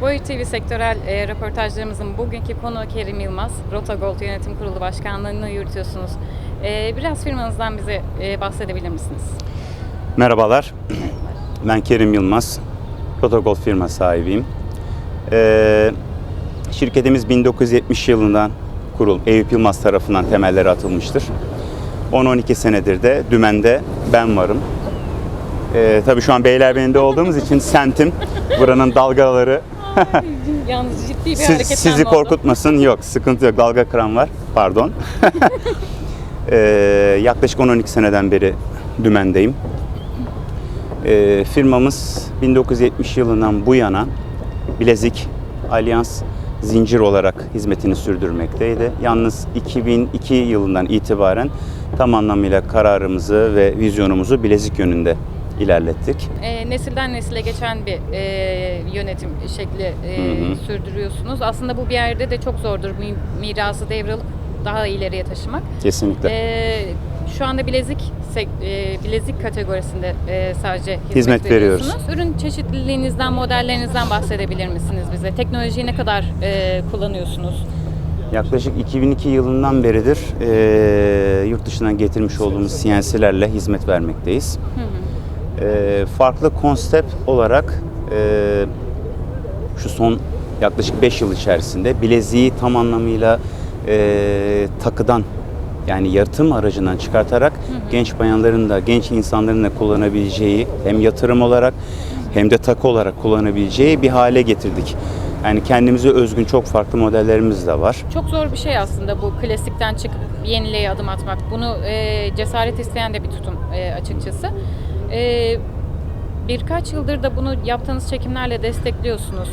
Boyu TV sektörel röportajlarımızın bugünkü konu Kerim Yılmaz. Rotogold Yönetim Kurulu Başkanlığı'nı yürütüyorsunuz. Biraz firmanızdan bize bahsedebilir misiniz? Merhabalar, ben Kerim Yılmaz, Rotogold firma sahibiyim. Şirketimiz 1970 yılından Eyüp Yılmaz tarafından temelleri atılmıştır. 10-12 senedir de dümende ben varım. Tabii şu an Beylerbeyi'nde olduğumuz için semtim, buranın dalgaları Yalnız ciddi bir sizi oldu. korkutmasın. Yok, sıkıntı yok. Dalga kıran var. Pardon. Yaklaşık 10-12 seneden beri dümendeyim. Firmamız 1970 yılından bu yana Bilezik, Alyans, zincir olarak hizmetini sürdürmekteydi. Yalnız 2002 yılından itibaren tam anlamıyla kararımızı ve vizyonumuzu bilezik yönünde ilerlettik. Nesilden nesile geçen bir yönetim şekli sürdürüyorsunuz. Aslında bu bir yerde de çok zordur mirası devralıp daha ileriye taşımak. Kesinlikle. Şu anda bilezik kategorisinde sadece hizmet veriyoruz. Ürün çeşitliliğinizden, modellerinizden bahsedebilir misiniz bize? Teknolojiyi ne kadar kullanıyorsunuz? Yaklaşık 2002 yılından beridir yurt dışından getirmiş olduğumuz CNC'lerle hizmet vermekteyiz. Farklı konsept olarak şu son yaklaşık 5 yıl içerisinde bileziği tam anlamıyla takıdan, yani yaratım aracından çıkartarak genç bayanların da, genç insanların da kullanabileceği, hem yatırım olarak hem de takı olarak kullanabileceği bir hale getirdik. Yani kendimize özgün çok farklı modellerimiz de var. Çok zor bir şey aslında bu klasikten çıkıp yeniliğe adım atmak. Bunu cesaret isteyen de bir tutum açıkçası. Birkaç yıldır da bunu yaptığınız çekimlerle destekliyorsunuz.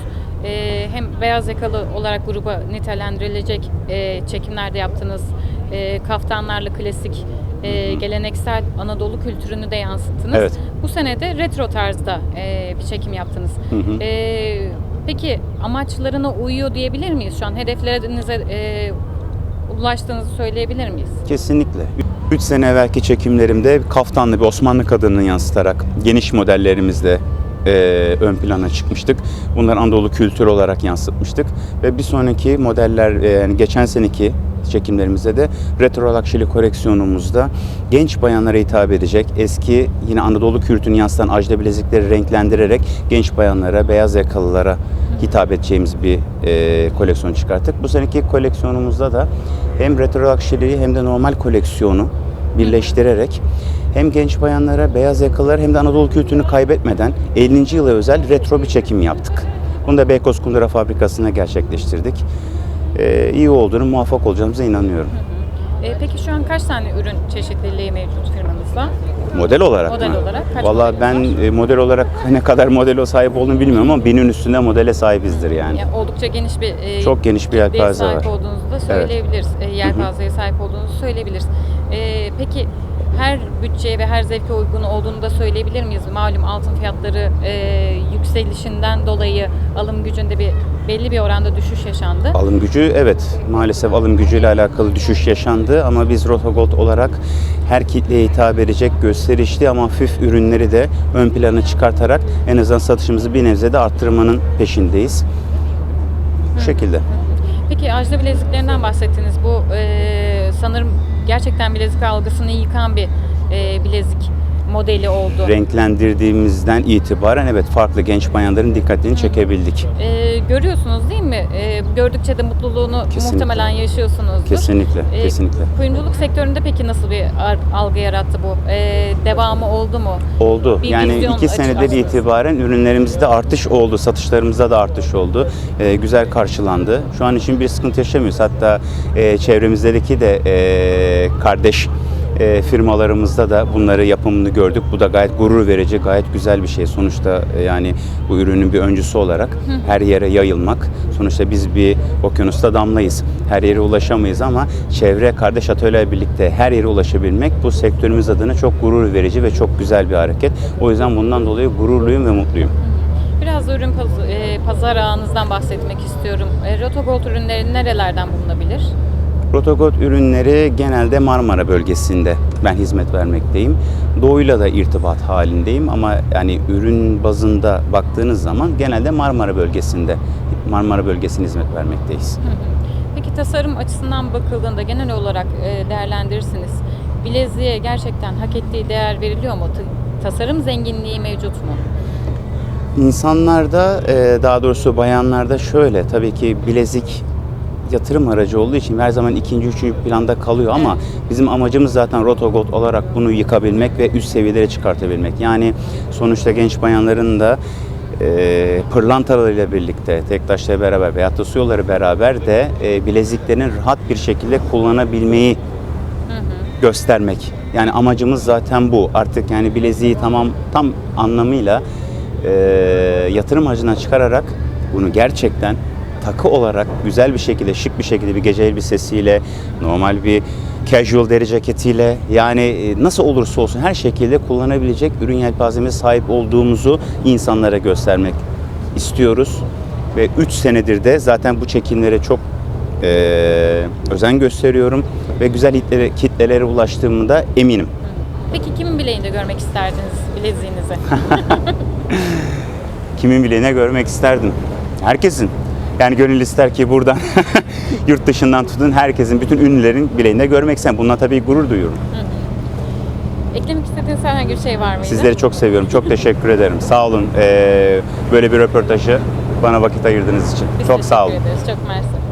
Hem beyaz yakalı olarak gruba nitelendirilecek çekimlerde yaptığınız kaftanlarla klasik, geleneksel Anadolu kültürünü de yansıttınız. Evet. Bu sene de retro tarzda bir çekim yaptınız. Peki amaçlarına uyuyor diyebilir miyiz şu an? Hedeflerinize ulaştığınızı söyleyebilir miyiz? Kesinlikle. 3 sene evvelki çekimlerimde kaftanlı bir Osmanlı kadınını yansıtarak geniş modellerimizle ön plana çıkmıştık. Bunları Anadolu kültürü olarak yansıtmıştık. Ve bir sonraki modeller, yani geçen seneki çekimlerimizde de retro lakşili koleksiyonumuzda genç bayanlara hitap edecek, eski yine Anadolu kültürünü yansıtan ajda bilezikleri renklendirerek genç bayanlara, beyaz yakalılara hitap edeceğimiz bir koleksiyon çıkarttık. Bu seneki koleksiyonumuzda da hem retro lakşiliği hem de normal koleksiyonu birleştirerek hem genç bayanlara, beyaz yakalılara hem de Anadolu kültürünü kaybetmeden 50. yıla özel retro bir çekim yaptık. Bunu da Beykoz Kundura Fabrikası'na gerçekleştirdik. İyi olduğunu, muvaffak olacağımıza inanıyorum. Peki şu an kaç tane ürün çeşitliliği mevcut firmanızda? Model olarak Model mı? olarak kaç Vallahi ben model olarak ne kadar modele sahip olduğunu bilmiyorum ama 1000'in üstünde modele sahibizdir yani. Oldukça geniş bir çok geniş bir yelpaze var. Sahip olduğunuzu da söyleyebiliriz. Yelpazeye sahip olduğunuzu söyleyebiliriz. Peki her bütçeye ve her zevke uygun olduğunu da söyleyebilir miyiz? Malum altın fiyatları yükselişinden dolayı alım gücünde belli bir oranda düşüş yaşandı. Alım gücü, evet, maalesef alım gücüyle alakalı düşüş yaşandı ama biz Rotogold olarak her kitleye hitap edecek gösterişli ama hafif ürünleri de ön plana çıkartarak en azından satışımızı bir nebze de arttırmanın peşindeyiz. Bu şekilde. Peki ajda bileziklerinden bahsettiniz. Bu sanırım gerçekten bilezik algısını yıkan bir bilezik modeli oldu. Renklendirdiğimizden itibaren evet farklı genç bayanların dikkatini çekebildik. Görüyorsunuz değil mi? Gördükçe de mutluluğunu muhtemelen yaşıyorsunuzdur. Kesinlikle, kesinlikle. Kuyumculuk sektöründe peki nasıl bir algı yarattı bu? Devamı oldu mu? Oldu. Yani 2 senedir itibaren ürünlerimizde artış oldu, satışlarımızda da artış oldu. Güzel karşılandı. Şu an için bir sıkıntı yaşamıyoruz. Hatta çevremizdeki de kardeş firmalarımızda da bunları yapımını gördük. Bu da gayet gurur verici, gayet güzel bir şey. Sonuçta yani bu ürünün bir öncüsü olarak her yere yayılmak. Sonuçta biz bir okyanusta damlayız. Her yere ulaşamayız ama çevre kardeş atölyeyle birlikte her yere ulaşabilmek bu sektörümüz adına çok gurur verici ve çok güzel bir hareket. O yüzden bundan dolayı gururluyum ve mutluyum. Biraz da ürün pazar ağınızdan bahsetmek istiyorum. Rotogold ürünleri nerelerden bulunabilir? Rotogold ürünleri genelde Marmara bölgesinde ben hizmet vermekteyim. Doğuyla da irtibat halindeyim ama yani ürün bazında baktığınız zaman genelde Marmara bölgesine hizmet vermekteyiz. Peki tasarım açısından bakıldığında genel olarak değerlendirirsiniz. Bileziğe gerçekten hak ettiği değer veriliyor mu? Tasarım zenginliği mevcut mu? İnsanlarda, daha doğrusu bayanlarda şöyle, tabii ki bilezik yatırım aracı olduğu için her zaman ikinci, üçüncü planda kalıyor ama bizim amacımız zaten Rotogold olarak bunu yıkabilmek ve üst seviyelere çıkartabilmek. Yani sonuçta genç bayanların da pırlantalarıyla birlikte, tek taşla beraber veyahut da su yolları beraber de bileziklerini rahat bir şekilde kullanabilmeyi göstermek. Yani amacımız zaten bu. Artık yani bileziği tam anlamıyla yatırım aracından çıkararak bunu gerçekten takı olarak güzel bir şekilde, şık bir şekilde bir gece elbisesiyle, normal bir casual deri ceketiyle yani nasıl olursa olsun her şekilde kullanabilecek ürün yelpazemize sahip olduğumuzu insanlara göstermek istiyoruz. Ve 3 senedir de zaten bu çekimlere çok özen gösteriyorum ve güzel kitlelere ulaştığımı da eminim. Peki kimin bileğinde görmek isterdiniz bileziğinizi? Kimin bileğine görmek isterdim? Herkesin. Yani gönül ister ki buradan yurt dışından tutun herkesin, bütün ünlülerin bileğinde görmek isterim. Bununla tabii gurur duyuyorum. Eklemek istediğiniz herhangi bir şey var mıydı? Sizleri çok seviyorum. Çok teşekkür ederim. Sağ olun. Böyle bir röportajı bana vakit ayırdığınız için. Biz çok sağ olun. teşekkür ederiz. Çok mersi.